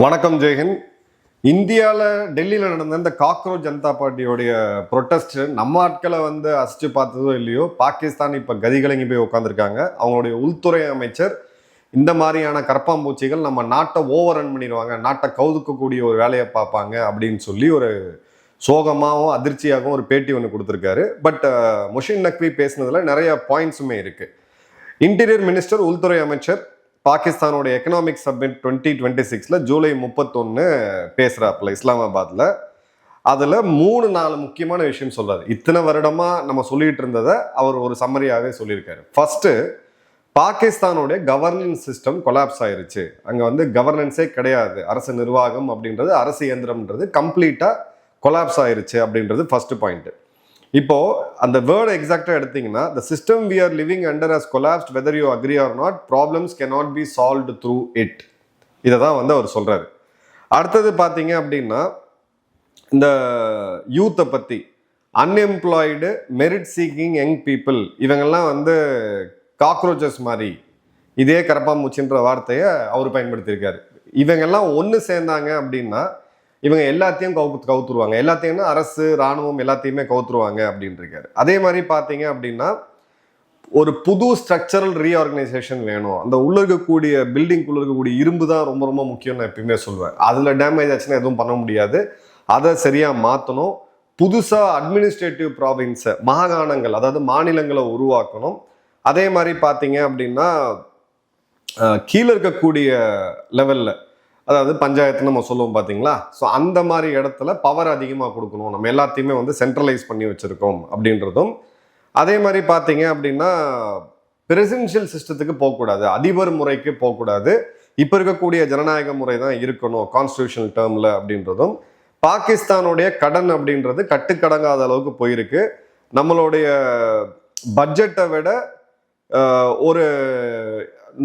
வணக்கம் ஜெயஹிந்த். இந்தியாவில் டெல்லியில் நடந்த இந்த காக்ரோச் ஜனதா பார்ட்டியோடைய ப்ரொட்டஸ்ட் நம்ம ஆட்களை அசிச்சு பார்த்ததோ இல்லையோ, பாகிஸ்தான் இப்போ கதிகலங்கி போய் உட்காந்துருக்காங்க. அவங்களுடைய உள்துறை அமைச்சர் இந்த மாதிரியான கரப்பாம்பூச்சிகள் நம்ம நாட்டை ஓவர் ரன் பண்ணிடுவாங்க, நாட்டை கவுதுக்கக்கூடிய ஒரு வேலையை பார்ப்பாங்க அப்படின்னு சொல்லி ஒரு சோகமாகவும் அதிர்ச்சியாகவும் ஒரு பேட்டி ஒன்று கொடுத்துருக்காரு. பட் முஷின் நக்வி பேசினதுல நிறைய பாயிண்ட்ஸுமே இருக்கு. இன்டீரியர் மினிஸ்டர், உள்துறை அமைச்சர் பாகிஸ்தானோட எக்கனாமிக் சப்மிட் 2026 ஜூலை 31 பேசுறாப்புல இஸ்லாமாபாத்ல. அதுல 3-4 முக்கியமான விஷயம் சொல்றாரு. இத்தனை வருடமா நம்ம சொல்லிட்டு இருந்ததை அவர் ஒரு சம்மரியாவே சொல்லியிருக்காரு. ஃபர்ஸ்ட், பாகிஸ்தானோட கவர்னன்ஸ் சிஸ்டம் கொலாப்ஸ் ஆயிருச்சு. அங்க கவர்னன்ஸே கிடையாது, அரசு நிர்வாகம் அப்படின்றது, அரசு இயந்திரம்ன்றது கம்ப்ளீட்டா கொலாப்ஸ் ஆயிருச்சு அப்படின்றது ஃபர்ஸ்ட் பாயிண்ட். இப்போ அந்த வேர்டு எக்ஸாக்டா எடுத்தீங்கன்னா, the system we are living under has collapsed whether you agree or not, problems cannot be solved through it. இதை தான் அவர் சொல்றாரு. அடுத்தது பார்த்தீங்க அப்படின்னா, இந்த யூத்தை பத்தி, unemployed merit seeking young people, இவங்கெல்லாம் காக்ரோச்சஸ் மாதிரி, இதே கரப்பாம்பூச்சின்ற வார்த்தையை அவர் பயன்படுத்தியிருக்காரு. இவங்கெல்லாம் ஒன்று சேர்ந்தாங்க அப்படின்னா இவங்க எல்லாத்தையும் கவுத்துருவாங்க, எல்லாத்தையும் அரசு இராணுவம் எல்லாத்தையுமே கவுத்துருவாங்க அப்படின்னு இருக்காரு. அதே மாதிரி பார்த்தீங்க அப்படின்னா, ஒரு புது ஸ்ட்ரக்சரல் ரீஆர்கனைசேஷன் வேணும். அந்த உள்ள இருக்கக்கூடிய பில்டிங்குள்ள இருக்கக்கூடிய இரும்பு தான் ரொம்ப ரொம்ப முக்கியம் நான் எப்பயுமே சொல்லுவேன். அதில் டேமேஜ் ஆச்சுன்னா எதுவும் பண்ண முடியாது, அதை சரியாக மாற்றணும். புதுசாக அட்மினிஸ்ட்ரேட்டிவ் ப்ராவின்ஸை, மாகாணங்கள் அதாவது மாநிலங்களை உருவாக்கணும். அதே மாதிரி பார்த்தீங்க அப்படின்னா, கீழே இருக்கக்கூடிய லெவலில், அதாவது பஞ்சாயத்து நம்ம சொல்லுவோம் பார்த்தீங்களா, ஸோ அந்த மாதிரி இடத்துல பவர் அதிகமாக கொடுக்கணும். நம்ம எல்லாத்தையுமே சென்ட்ரலைஸ் பண்ணி வச்சுருக்கோம் அப்படின்றதும். அதே மாதிரி பார்த்தீங்க அப்படின்னா, பிரசிடென்ஷியல் சிஸ்டத்துக்கு போகக்கூடாது, அதிபர் முறைக்கு போகக்கூடாது, இப்போ இருக்கக்கூடிய ஜனநாயக முறை தான் இருக்கணும் கான்ஸ்டியூஷனல் டேர்மில் அப்படின்றதும். பாகிஸ்தானுடைய கடன் அப்படின்றது கட்டுக்கடங்காத அளவுக்கு போயிருக்கு. நம்மளுடைய பட்ஜெட்டை விட ஒரு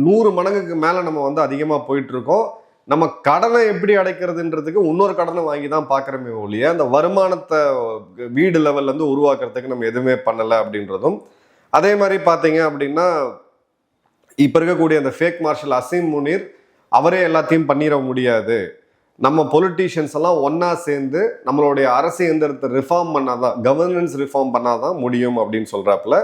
100 மடங்குக்கு மேலே நம்ம அதிகமாக போயிட்டுருக்கோம். நம்ம கடனை எப்படி அடைக்கிறதுன்றதுக்கு இன்னொரு கடனை வாங்கி தான் பார்க்குறமே ஒழிய, அந்த வருமானத்தை வீடு லெவல்லேருந்து உருவாக்குறதுக்கு நம்ம எதுவுமே பண்ணலை அப்படின்றதும். அதே மாதிரி பார்த்தீங்க அப்படின்னா, இப்போ இருக்கக்கூடிய அந்த ஃபேக் மார்ஷல் அசீம் முனீர் அவரே எல்லாத்தையும் பண்ணிட முடியாது, நம்ம பொலிட்டீஷியன்ஸ் எல்லாம் ஒன்றா சேர்ந்து நம்மளுடைய அரசு இயந்திரத்தை ரிஃபார்ம் பண்ணாதான், கவர்னன்ஸ் ரிஃபார்ம் பண்ணாதான் முடியும் அப்படின்னு சொல்கிறாப்புல.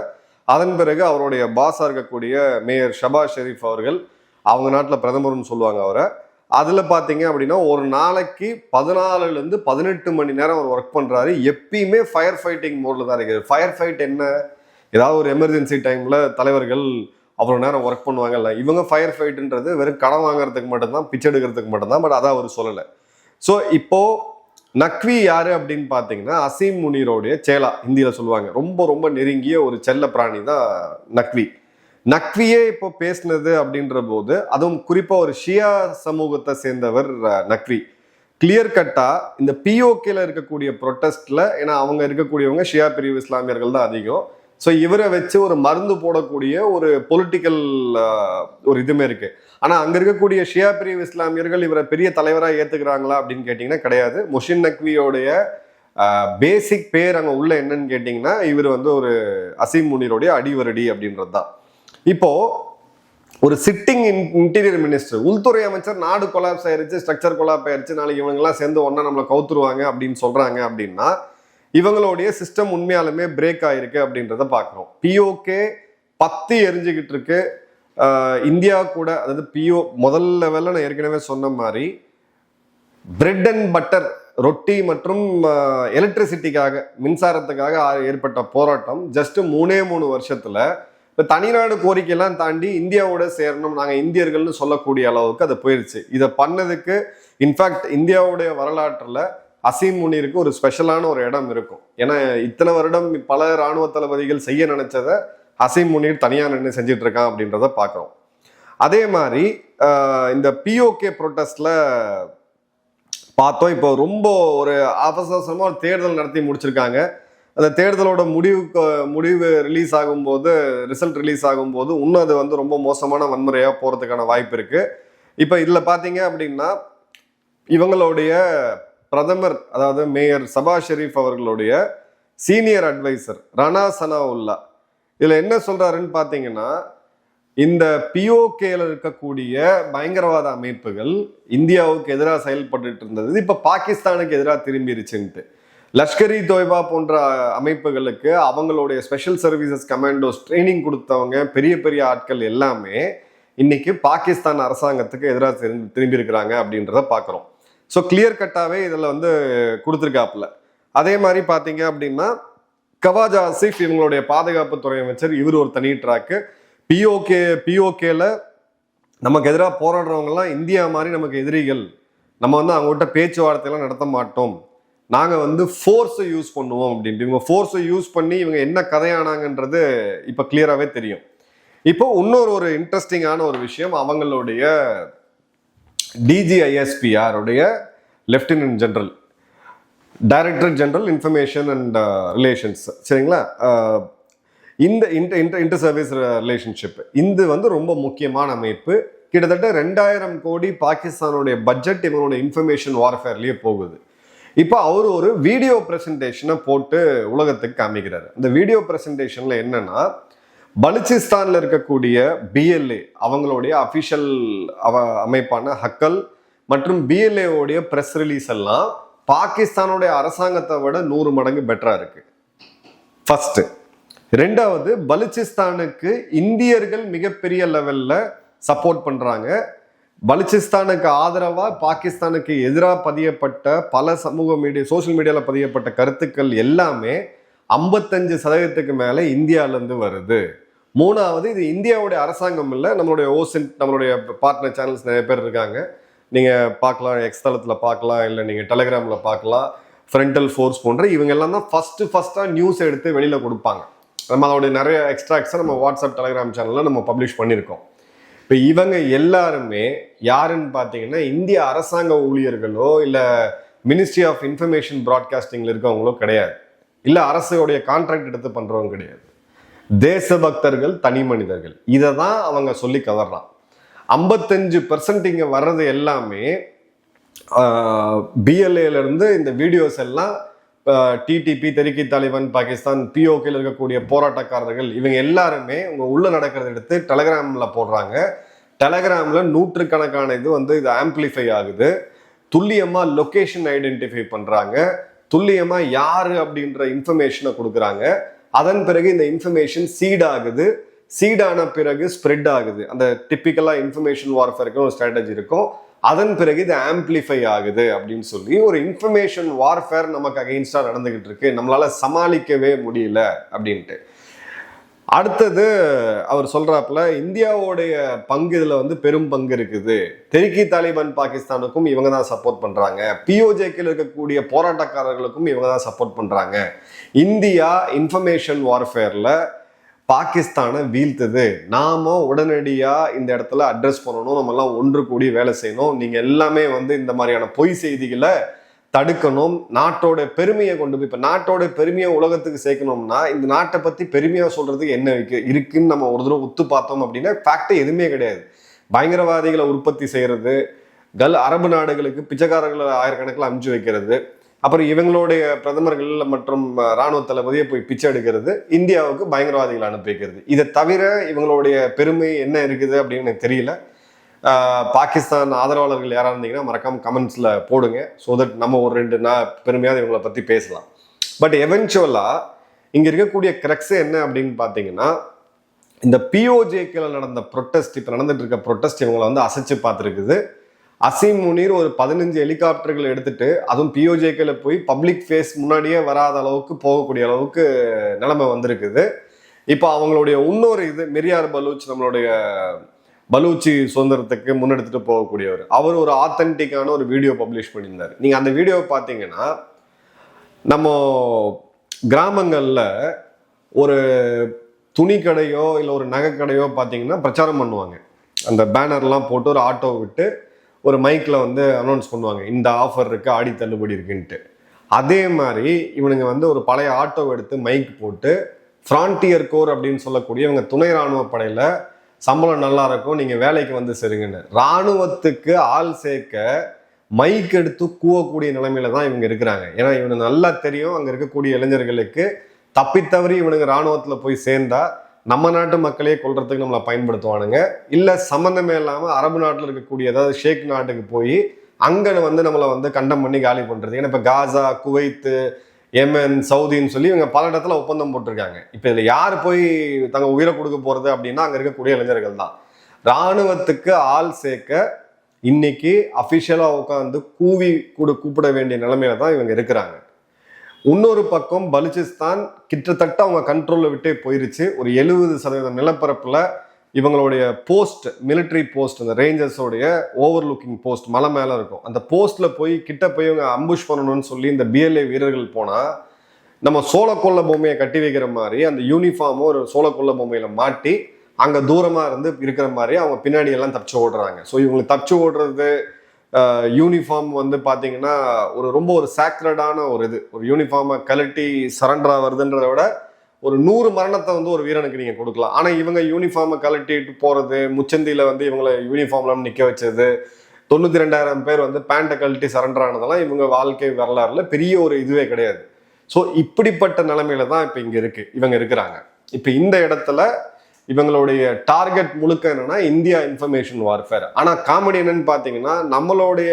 அதன் பிறகு அவருடைய பாஸாக இருக்கக்கூடிய மேயர் ஷபாஸ் ஷெரீஃப் அவர்கள், அவங்க நாட்டில் பிரதமர்னு சொல்லுவாங்க அவரை, அதில் பார்த்தீங்க அப்படின்னா ஒரு நாளைக்கு 14லேருந்து 18 மணி நேரம் அவர் ஒர்க் பண்ணுறாரு. எப்பயுமே ஃபயர் ஃபைட்டிங் மோடில் தான் இருக்குது. ஃபயர் ஃபைட் என்ன, ஏதாவது ஒரு எமர்ஜென்சி டைமில் தலைவர்கள் அவ்வளோ நேரம் ஒர்க் பண்ணுவாங்கல்ல, இவங்க ஃபயர் ஃபைட்டுன்றது வெறும் கடன் வாங்குறதுக்கு மட்டும்தான், பிச்சை எடுக்கிறதுக்கு மட்டும்தான். பட் அதை அவர் சொல்லலை. ஸோ இப்போது நக்வி யார் அப்படின்னு பார்த்தீங்கன்னா, அசீம் முனீரோடைய சேலா, ஹிந்தியில் சொல்லுவாங்க, ரொம்ப ரொம்ப நெருங்கிய ஒரு செல்ல பிராணி தான் நக்வி. நக்வியே இப்போ பேசினது அப்படின்ற போது, அதுவும் குறிப்பா ஒரு ஷியா சமூகத்தை சேர்ந்தவர் நக்வி. கிளியர் கட்டா இந்த பிஓகேல இருக்கக்கூடிய ப்ரொட்டஸ்ட்ல, ஏன்னா அவங்க இருக்கக்கூடியவங்க ஷியா பிரிவு இஸ்லாமியர்கள் தான் அதிகம். ஸோ இவரை வச்சு ஒரு மருந்து போடக்கூடிய ஒரு பொலிட்டிக்கல் ஒரு இதுமே இருக்கு. ஆனா அங்க இருக்கக்கூடிய ஷியா பிரிவு இஸ்லாமியர்கள் இவரை பெரிய தலைவராக ஏத்துக்கிறாங்களா அப்படின்னு கேட்டீங்கன்னா கிடையாது. முஷின் நக்வியோடைய பேசிக் பேர் அங்க உள்ள என்னன்னு கேட்டீங்கன்னா, இவர் ஒரு அசீம் முனீரோடைய அடிவரடி அப்படின்றது தான். இப்போ ஒரு சிட்டிங் இன்டீரியர் மினிஸ்டர், உள்துறை அமைச்சர், நாடு கொலாப்ஸ் ஆயிருச்சு, ஸ்ட்ரக்சர் கொலாப் ஆயிருச்சு, நாளைக்கு இவங்கெல்லாம் சேர்ந்து ஒன்னா நம்மளை கவுத்துருவாங்க அப்படின்னு சொல்றாங்க அப்படின்னா, இவங்களுடைய சிஸ்டம் உண்மையாலுமே பிரேக் ஆயிருக்கு அப்படின்றத பார்க்கணும். பிஓகே பத்தி எரிஞ்சுக்கிட்டு இருக்கு. இந்தியா கூட, அதாவது பிஓ முதல் லெவலில் நான் ஏற்கனவே சொன்ன மாதிரி பிரெட் அண்ட் பட்டர், ரொட்டி மற்றும் எலக்ட்ரிசிட்டிக்காக, மின்சாரத்துக்காக ஏற்பட்ட போராட்டம் ஜஸ்ட் 3 வருஷத்துல இப்போ தனிநாடு கோரிக்கையெல்லாம் தாண்டி இந்தியாவோட சேரணும், நாங்கள் இந்தியர்கள்னு சொல்லக்கூடிய அளவுக்கு அது போயிடுச்சு. இதை பண்ணதுக்கு இன்ஃபேக்ட் இந்தியாவுடைய வரலாற்றில் அசீம் முனீருக்கு ஒரு ஸ்பெஷலான ஒரு இடம் இருக்கும். ஏன்னா இத்தனை வருடம் பல இராணுவ தளபதிகள் செய்ய நினைச்சதை அசீம் முனீர் தனியாக நின்று செஞ்சுட்டு இருக்கான் அப்படின்றத பார்க்குறோம். அதே மாதிரி இந்த பிஓகே ப்ரொட்டஸ்ட்ல பார்த்தோம், இப்போ ரொம்ப ஒரு அவசரமாக ஒரு தேர்தல் நடத்தி முடிச்சிருக்காங்க. அந்த தேர்தலோட முடிவு ரிலீஸ் ஆகும்போது, ரிசல்ட் ரிலீஸ் ஆகும்போது இன்னும் அது ரொம்ப மோசமான வன்முறையாக போகிறதுக்கான வாய்ப்பு இருக்கு. இப்போ இதில் பார்த்தீங்க அப்படின்னா, இவங்களுடைய பிரதமர், அதாவது மேயர் ஷபாஸ் ஷெரீஃப் அவர்களுடைய சீனியர் அட்வைசர் ரானா சனாவுல்லா இதில் என்ன சொல்றாருன்னு பார்த்தீங்கன்னா, இந்த பிஓகேல இருக்கக்கூடிய பயங்கரவாத அமைப்புகள் இந்தியாவுக்கு எதிராக செயல்பட்டு இருந்தது இப்ப பாகிஸ்தானுக்கு எதிராக திரும்பிருச்சுன்ட்டு. லஷ்கர் இ தொய்பா போன்ற அமைப்புகளுக்கு அவங்களுடைய ஸ்பெஷல் சர்வீசஸ் கமாண்டோஸ் ட்ரைனிங் கொடுத்தவங்க பெரிய பெரிய ஆட்கள் எல்லாமே இன்னைக்கு பாகிஸ்தான் அரசாங்கத்துக்கு எதிராக திரும்பி இருக்கிறாங்க அப்படின்றத பார்க்குறோம். ஸோ கிளியர் கட்டாவே இதில் வந்து கொடுத்துருக்காப்புல. அதே மாதிரி பார்த்தீங்க அப்படின்னா கவாஜா ஆசிஃப் இவங்களுடைய பாதுகாப்புத்துறை அமைச்சர், இவர் ஒரு தனி ட்ராக்கு. பிஓகேல நமக்கு எதிராக போராடுறவங்கலாம் இந்தியா மாதிரி நமக்கு எதிரிகள், நம்ம வந்து அவங்ககிட்ட பேச்சுவார்த்தையெல்லாம் நடத்த மாட்டோம், நாங்கள் வந்து ஃபோர்ஸை யூஸ் பண்ணுவோம் அப்படின்ட்டு. இவங்க ஃபோர்ஸை யூஸ் பண்ணி இவங்க என்ன கதையானாங்கன்றது இப்போ கிளியராகவே தெரியும். இப்போ இன்னொரு இன்ட்ரெஸ்டிங்கான ஒரு விஷயம், அவங்களுடைய டிஜிஐஎஸ்பிஆருடைய lieutenant general, director general information and relations, சரிங்களா, இந்த இன்டர் சர்வீஸ் ரிலேஷன்ஷிப், இது வந்து ரொம்ப முக்கியமான அமைப்பு. கிட்டத்தட்ட 2000 கோடி பாகிஸ்தானுடைய பட்ஜெட் இவங்களுடைய இன்ஃபர்மேஷன் வார்ஃபேர்லயே போகுது. இப்போ அவர் ஒரு வீடியோ பிரசன்டேஷனை போட்டு உலகத்துக்கு காமிக்கிறாரு. அந்த வீடியோ பிரசன்டேஷன்ல என்னன்னா, பலுச்சிஸ்தான்ல இருக்கக்கூடிய பிஎல்ஏ அவங்களுடைய அபிஷியல் அமைப்பான ஹக்கல் மற்றும் பிஎல்ஏ உடைய பிரஸ் ரிலீஸ் எல்லாம் பாகிஸ்தானுடைய அரசாங்கத்தை விட 100 மடங்கு பெட்டரா இருக்கு. ஃபர்ஸ்ட். ரெண்டாவது, பலுச்சிஸ்தானுக்கு இந்தியர்கள் மிகப்பெரிய லெவல்ல சப்போர்ட் பண்றாங்க. பலுச்சிஸ்தானுக்கு ஆதரவா பாகிஸ்தானுக்கு எதிராக பதியப்பட்ட பல சோசியல் மீடியால பதியப்பட்ட கருத்துக்கள் எல்லாமே 55% மேல இந்தியால இருந்து வருது. மூணாவது, இது இந்தியாவுடைய அரசாங்கம் இல்லை, நம்மளுடைய ஓசன், நம்மளுடைய பார்ட்னர் சேனல்ஸ் நிறைய பேர் இருக்காங்க, நீங்க பார்க்கலாம், எக்ஸ் தளத்துல பார்க்கலாம், இல்லை நீங்க டெலிகிராம்ல பார்க்கலாம். ஃப்ரண்டல் ஃபோர்ஸ் போன்ற இவங்க எல்லாம் தான் ஃபர்ஸ்டா நியூஸ் எடுத்து வெளியில கொடுப்பாங்க. நம்ம அதோடைய நிறைய எக்ஸ்ட்ராக்ட்ஸை நம்ம வாட்ஸ்அப் டெலிகிராம் சேனல்ல நம்ம பப்ளிஷ் பண்ணியிருக்கோம். இப்போ இவங்க எல்லாருமே யாருன்னு பார்த்தீங்கன்னா, இந்திய அரசாங்க ஊழியர்களோ இல்லை மினிஸ்ட்ரி ஆஃப் இன்ஃபர்மேஷன் ப்ராட்காஸ்டிங்ல இருக்கவங்களோ கிடையாது, இல்லை அரசுடைய கான்ட்ராக்ட் எடுத்து பண்றவங்க கிடையாது. தேசபக்தர்கள், தனி மனிதர்கள். இதை தான் அவங்க சொல்லி கவர்றான். 55% இங்க வர்றது எல்லாமே பிஎல்ஏல இருந்து இந்த வீடியோஸ் எல்லாம் டிடிபி, தெரிக்கி தாலிபான் பாகிஸ்தான், பிஓகேல இருக்கக்கூடிய போராட்டக்காரர்கள், இவங்க எல்லாருமே உங்க உள்ள நடக்கிறத எடுத்து டெலிகிராம்ல போடுறாங்க. டெலிகிராம்ல 100கணக்கான இது வந்து இது ஆம்பிளிஃபை ஆகுது. துல்லியமா லொகேஷன் ஐடென்டிஃபை பண்றாங்க, துல்லியமா யாரு அப்படின்ற இன்ஃபர்மேஷனை கொடுக்குறாங்க. அதன் பிறகு இந்த இன்ஃபர்மேஷன் சீட் ஆகுது, சீடான பிறகு ஸ்ப்ரெட் ஆகுது. அந்த டிப்பிக்கலா இன்ஃபர்மேஷன் வார்ஃபேருக்கு ஒரு ஸ்ட்ராட்டஜி இருக்கும். அதன் பிறகு இது ஆம்பிளிஃபை ஆகுது அப்படின்னு சொல்லி ஒரு இன்ஃபர்மேஷன் வார்ஃபேர் நமக்கு அகைன்ஸ்டா நடந்துகிட்டு இருக்கு, நம்மளால சமாளிக்கவே முடியல அப்படின்ட்டு. அடுத்தது அவர் சொல்றாப்புல, இந்தியாவுடைய பங்கு இதுல வந்து பெரும் பங்கு இருக்குது. தெரிக்கி தாலிபான் பாகிஸ்தானுக்கும் இவங்க தான் சப்போர்ட் பண்றாங்க, பிஓஜேக்கில் இருக்கக்கூடிய போராட்டக்காரர்களுக்கும் இவங்க தான் சப்போர்ட் பண்றாங்க. இந்தியா இன்ஃபர்மேஷன் வார்ஃபேர்ல பாகிஸ்தானை வீழ்த்துது, நாம உடனடியா இந்த இடத்துல அட்ரஸ் பண்ணணும், நம்ம எல்லாம் ஒன்று கூடி வேலை செய்யணும், நீங்க எல்லாமே வந்து இந்த மாதிரியான பொய் செய்திகளை தடுக்கணும், நாட்டோட பெருமையை கொண்டு போய், இப்ப நாட்டோட பெருமையை உலகத்துக்கு சேர்க்கணும்னா இந்த நாட்டை பத்தி பெருமையா சொல்றதுக்கு என்ன இருக்குன்னு நம்ம ஒரு தடவை உத்து பார்த்தோம் அப்படின்னா ஃபேக்ட் எதுவுமே கிடையாது. பயங்கரவாதிகளை உற்பத்தி செய்யறது, அரபு நாடுகளுக்கு பிச்சைக்காரர்களை ஆயிரக்கணக்கில் அனுப்பிச்சு வைக்கிறது, அப்புறம் இவங்களுடைய பிரதமர்கள் மற்றும் இராணுவ தளபதியை போய் பிச்சை எடுக்கிறது, இந்தியாவுக்கு பயங்கரவாதிகளை அனுப்பி வைக்கிறது. இதை தவிர இவங்களுடைய பெருமை என்ன இருக்குது அப்படின்னு எனக்கு தெரியல. பாகிஸ்தான் ஆதரவாளர்கள் யாராக இருந்தீங்கன்னா மறக்காம கமெண்ட்ஸ்ல போடுங்க, ஸோ தட் நம்ம ஒரு 2 பெருமையாக இவங்களை பத்தி பேசலாம். பட் எவென்ச்சுவலா இங்க இருக்கக்கூடிய கிரக்ஸ் என்ன அப்படின்னு பாத்தீங்கன்னா, இந்த பிஓஜேக்ல நடந்த ப்ரொட்டஸ்ட், இப்ப நடந்துட்டு இருக்க ப்ரொட்டஸ்ட் இவங்களை வந்து அசைச்சு பார்த்துருக்குது. அசீம் முனீர் ஒரு 15 ஹெலிகாப்டர்கள் எடுத்துட்டு, அதுவும் பிஓஜேக்ல போய் பப்ளிக் ஃபேஸ் முன்னாடியே வராத அளவுக்கு போகக்கூடிய அளவுக்கு நிலைமை வந்திருக்குது. இப்போ அவங்களுடைய இன்னொரு இது மிரியார் பலூச், நம்மளுடைய பலூச்சி சுதந்திரத்துக்கு முன்னெடுத்துட்டு போகக்கூடியவர், அவர் ஒரு ஆத்தென்டிக்கான ஒரு வீடியோ பப்ளிஷ் பண்ணியிருந்தார். நீங்க அந்த வீடியோவை பார்த்தீங்கன்னா, நம்ம கிராமங்கள்ல ஒரு துணி கடையோ இல்லை ஒரு நகை கடையோ பார்த்தீங்கன்னா பிரச்சாரம் பண்ணுவாங்க. அந்த பேனர்லாம் போட்டு ஒரு ஆட்டோ விட்டு ஒரு மைக்ல வந்து அனௌன்ஸ் பண்ணுவாங்க, இந்த ஆஃபர் இருக்கு, ஆடி தள்ளுபடி இருக்குன்ட்டு. அதே மாதிரி இவனுங்க வந்து ஒரு பழைய ஆட்டோ எடுத்து மைக் போட்டு ஃப்ரான்டியர் கோர் அப்படின்னு சொல்லக்கூடிய இவங்க துணை ராணுவ படையில சம்பளம் நல்லா இருக்கும், நீங்க வேலைக்கு வந்து சேருங்கன்னு ராணுவத்துக்கு ஆள் சேர்க்க மைக் எடுத்து கூவக்கூடிய நிலைமையில தான் இவங்க இருக்கிறாங்க. ஏன்னா இவனுக்கு நல்லா தெரியும், அங்க இருக்கக்கூடிய இளைஞர்களுக்கு தப்பித்தவறி இவனுக்கு ராணுவத்துல போய் சேர்ந்தா நம்ம நாட்டு மக்களையே கொல்றதுக்கு நம்மளை பயன்படுத்துவானுங்க, இல்லை சம்மந்தமே இல்லாமல் அரபு நாட்டில் இருக்கக்கூடிய ஏதாவது ஷேக் நாட்டுக்கு போய் அங்கே வந்து நம்மளை வந்து கண்டம் பண்ணி காலி பண்ணுறது. ஏன்னா இப்போ காசா, குவைத்து, எமன், சவுதின்னு சொல்லி இவங்க பல இடத்துல ஒப்பந்தம் போட்டிருக்காங்க. இப்போ இதில் யார் போய் தங்க உயிரை கொடுக்க போகிறது அப்படின்னா அங்கே இருக்கக்கூடிய இளைஞர்கள் தான். இராணுவத்துக்கு ஆள் சேர்க்க இன்னைக்கு அஃபிஷியலாக உட்காந்து கூப்பிட வேண்டிய நிலைமையில தான் இவங்க இருக்கிறாங்க. இன்னொரு பக்கம் பலுச்சிஸ்தான் கிட்டத்தட்ட அவங்க கண்ட்ரோலில் விட்டே போயிருச்சு. ஒரு 70% நிலப்பரப்புல இவங்களுடைய போஸ்ட், மிலிட்ரி போஸ்ட், அந்த ரேஞ்சர்ஸோடைய ஓவர்லுக்கிங் போஸ்ட் மலை மேலே இருக்கும். அந்த போஸ்ட்ல போய் கிட்ட போய் இவங்க அம்புஷ் பண்ணணும்னு சொல்லி இந்த பிஎல்ஏ வீரர்கள் போனா நம்ம சோளக்கொல்ல பொம்மையை கட்டி வைக்கிற மாதிரி அந்த யூனிஃபார்மும் ஒரு சோளக்கொல்ல பொம்மையில மாட்டி அங்க தூரமா இருந்து இருக்கிற மாதிரி அவங்க பின்னாடி எல்லாம் தப்பிச்சு ஓடுறாங்க. ஸோ இவங்களுக்கு தப்பிச்சு ஓடுறது, யூனிஃபார்ம் வந்து பார்த்தீங்கன்னா ரொம்ப ஒரு சாக்ரடான ஒரு இது. ஒரு யூனிஃபார்மை கழட்டி சரண்டர் ஆகுறதுன்றத விட ஒரு 100 மரணத்தை வந்து ஒரு வீரனுக்கு நீங்கள் கொடுக்கலாம். ஆனால் இவங்க யூனிஃபார்மை கழட்டிட்டு போகிறது, முச்சந்தியில் வந்து இவங்களை யூனிஃபார்ம்ல நிற்க வச்சது, 92,000 பேர் வந்து பேண்ட்டை கழட்டி சரண்டர் ஆனதெல்லாம் இவங்க வாழ்க்கை வரலாறுல பெரிய ஒரு இதுவே கிடையாது. ஸோ இப்படிப்பட்ட நிலைமையில தான் இப்போ இவங்க இருக்கிறாங்க. இப்போ இந்த இடத்துல இவங்களுடைய டார்கெட் முழுக்க என்னன்னா இந்தியா இன்ஃபர்மேஷன் வார்ஃபேர். ஆனால் காமெடி என்னன்னு பார்த்தீங்கன்னா நம்மளுடைய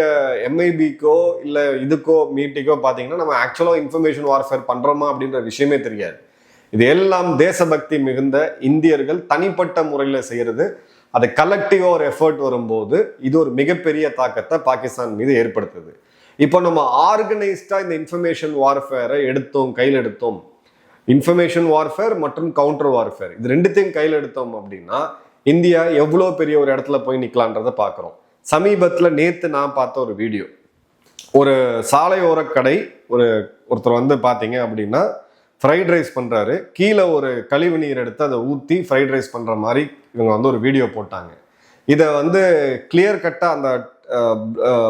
எம்ஐபிக்கோ இல்லை இதுக்கோ மீட்டிக்கோ பார்த்தீங்கன்னா நம்ம ஆக்சுவலாக இன்ஃபர்மேஷன் வார்ஃபேர் பண்ணுறோமா அப்படின்ற விஷயமே தெரியாது. இது எல்லாம் தேசபக்தி மிகுந்த இந்தியர்கள் தனிப்பட்ட முறையில் செய்யறது. அது கலெக்டிவாக ஒரு எஃபர்ட் வரும்போது இது ஒரு மிகப்பெரிய தாக்கத்தை பாகிஸ்தான் மீது ஏற்படுத்துது. இப்போ நம்ம ஆர்கனைஸ்டா இந்த இன்ஃபர்மேஷன் வார்ஃபேரை கையில் எடுத்தோம். இன்ஃபர்மேஷன் வார்ஃபேர் மற்றும் கவுண்டர் வார்ஃபேர் இது ரெண்டுத்தையும் கையில் எடுத்தோம் அப்படின்னா இந்தியா எவ்வளோ பெரிய ஒரு இடத்துல போய் நிற்கலான்றதை பார்க்குறோம். சமீபத்தில் நேற்று நான் பார்த்த ஒரு வீடியோ, ஒரு சாலையோர கடை ஒருத்தர் வந்து பார்த்தீங்க அப்படின்னா ஃப்ரைட் ரைஸ் பண்ணுறாரு. கீழே ஒரு கழிவு நீர் எடுத்து அதை ஊற்றி ஃப்ரைட் ரைஸ் பண்ணுற மாதிரி இவங்க வந்து ஒரு வீடியோ போட்டாங்க. இதை வந்து கிளியர் கட்டாக அந்த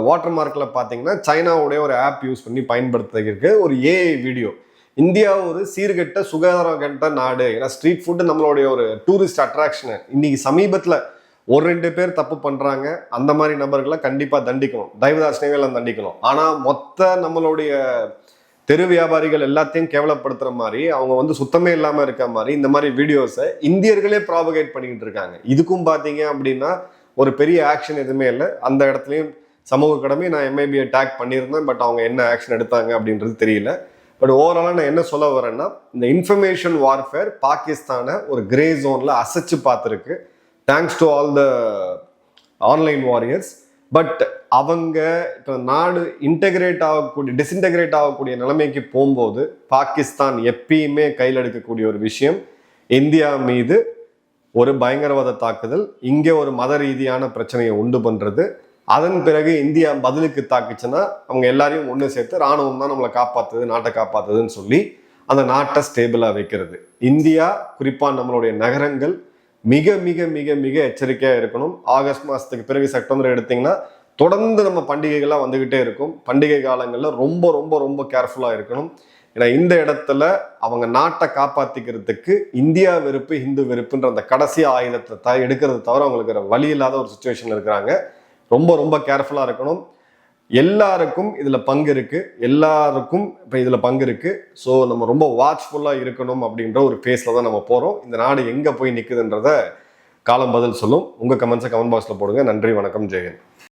வாட்டர் மார்க்கில் பார்த்தீங்கன்னா சைனாவுடைய ஒரு ஆப் யூஸ் பண்ணி பயன்படுத்துறதுக்கு ஒரு ஏஐ வீடியோ. இந்தியா ஒரு சீர்கெட்ட சுகாதாரம் கெட்ட நாடு, ஏன்னா ஸ்ட்ரீட் ஃபுட்டு நம்மளுடைய ஒரு டூரிஸ்ட் அட்ராக்ஷனு. இன்னைக்கு சமீபத்தில் 1-2 பேர் தப்பு பண்ணுறாங்க, அந்த மாதிரி நபர்களை கண்டிப்பாக தண்டிக்கணும், தயவுதாசனைகள் தண்டிக்கணும். ஆனால் மொத்த நம்மளுடைய தெரு வியாபாரிகள் எல்லாத்தையும் கேவலப்படுத்துற மாதிரி, அவங்க வந்து சுத்தமே இல்லாமல் இருக்க மாதிரி இந்த மாதிரி வீடியோஸை இந்தியர்களே ப்ராபகேட் பண்ணிக்கிட்டு இருக்காங்க. இதுக்கும் பார்த்தீங்க அப்படின்னா ஒரு பெரிய ஆக்ஷன் எதுவுமே இல்லை. அந்த இடத்துலையும் சமூக கடமை நான் எம்ஐபியை டேக் பண்ணியிருந்தேன், பட் அவங்க என்ன ஆக்ஷன் எடுத்தாங்க அப்படின்றது தெரியல. பட் ஓவராலாக நான் என்ன சொல்ல வரேன்னா இந்த இன்ஃபர்மேஷன் வார்ஃபேர் பாகிஸ்தானை ஒரு கிரே ஜோனில் அசைச்சு பார்த்துருக்கு, thanks to all the online warriors. But அவங்க இப்போ நாடு டிஸ்இன்டெகிரேட் ஆகக்கூடிய நிலைமைக்கு போகும்போது பாகிஸ்தான் எப்பயுமே கையில் எடுக்கக்கூடிய ஒரு விஷயம் இந்தியா மீது ஒரு பயங்கரவாத தாக்குதல், இங்கே ஒரு மத ரீதியான பிரச்சனையை உண்டு பண்ணுறது. அதன் பிறகு இந்தியா பதிலுக்கு தாக்குச்சுன்னா அவங்க எல்லாரையும் ஒன்று சேர்த்து ராணுவம் தான் நம்மளை காப்பாற்றுது, நாட்டை காப்பாற்றுதுன்னு சொல்லி அந்த நாட்டை ஸ்டேபிளாக வைக்கிறது. இந்தியா குறிப்பாக நம்மளுடைய நகரங்கள் மிக மிக மிக மிக எச்சரிக்கையாக இருக்கணும். ஆகஸ்ட் மாதத்துக்கு பிறகு செப்டம்பர் எடுத்திங்கன்னா தொடர்ந்து நம்ம பண்டிகைகள்லாம் வந்துக்கிட்டே இருக்கும். பண்டிகை காலங்களில் ரொம்ப ரொம்ப ரொம்ப கேர்ஃபுல்லாக இருக்கணும். ஏன்னா இந்த இடத்துல அவங்க நாட்டை காப்பாற்றிக்கிறதுக்கு இந்தியா வெறுப்பு, இந்து வெறுப்புன்ற அந்த கடைசி ஆயுதத்தை எடுக்கிறது தவிர அவங்களுக்கு வழி இல்லாத ஒரு சுச்சுவேஷனில் இருக்கிறாங்க. ரொம்ப ரொம்ப கேர்ஃபுல்லாக இருக்கணும். எல்லாருக்கும் இதில் பங்கு இருக்குது, எல்லாருக்கும் இப்போ இதில் பங்கு இருக்குது. ஸோ நம்ம ரொம்ப வாட்ச்ஃபுல்லாக இருக்கணும் அப்படின்ற ஒரு ஃபேஸில் தான் நம்ம போகிறோம். இந்த நாடு எங்கே போய் நிற்குதுன்றத காலம் பதில் சொல்லும். உங்கள் கமெண்ட்ஸை கமெண்ட் பாக்ஸில் போடுங்க. நன்றி, வணக்கம், ஜெயன்.